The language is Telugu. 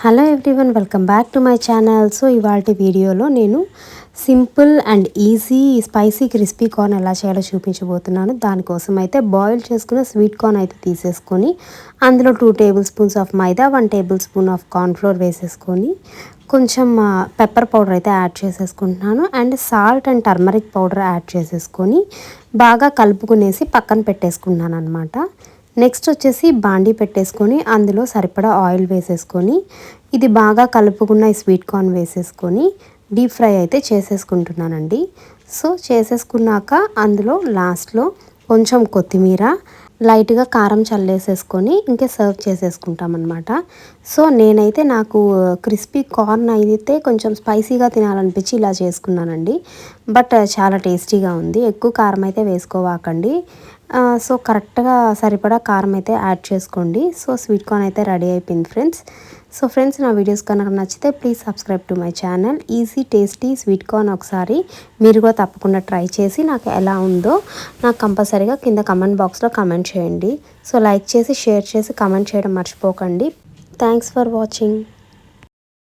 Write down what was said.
Hello everyone, welcome back to my channel. So ఇవాల్టి వీడియోలో నేను simple and easy spicy crispy corn ఎలా చేయాలో చూపించబోతున్నాను. దానికోసం అయితే బాయిల్ చేసుకున్న స్వీట్ కార్న్ అయితే తీసేసుకొని అందులో 2 table spoons of maida, 1 table spoon of corn flour వేసేసుకొని కొంచెం పెప్పర్ పౌడర్ అయితే యాడ్ చేసేసుకుంటున్నాను. And salt and turmeric powder add చేసేసుకొని బాగా కలుపుకునేసి పక్కన పెట్టేసుకున్నాను అనమాట. నెక్స్ట్ వచ్చేసి బాండీ పెట్టేసుకొని అందులో సరిపడా ఆయిల్ వేసేసుకొని ఇది బాగా కలుపుకున్న ఈ స్వీట్ కార్న్ వేసేసుకొని డీప్ ఫ్రై అయితే చేసేసుకుంటున్నానండి. సో చేసేసుకున్నాక అందులో లాస్ట్లో కొంచెం కొత్తిమీర, లైట్గా కారం చల్లేసేసుకొని ఇంకే సర్వ్ చేసేసుకుంటామన్నమాట. సో నేనైతే నాకు క్రిస్పీ కార్న్ అయితే కొంచెం స్పైసీగా తినాలనిపించి ఇలా చేసుకున్నానండి. బట్ చాలా టేస్టీగా ఉంది. ఎక్కువ కారం అయితే వేసుకోవాకండి. సో కరెక్ట్గా సరిపడా కారం అయితే యాడ్ చేసుకోండి. సో స్వీట్ కార్న్ అయితే రెడీ అయిపోయింది ఫ్రెండ్స్. సో ఫ్రెండ్స్, నా వీడియోస్ కనుక నచ్చితే please subscribe to my channel. Easy tasty sweet corn ఒకసారి మీరు కూడా తప్పకుండా ట్రై చేసి నాకు ఎలా ఉందో నాకు కంపల్సరీగా కింద కమెంట్ బాక్స్లో కమెంట్ చేయండి. సో లైక్ చేసి, షేర్ చేసి, కమెంట్ చేయడం మర్చిపోకండి. Thanks for watching.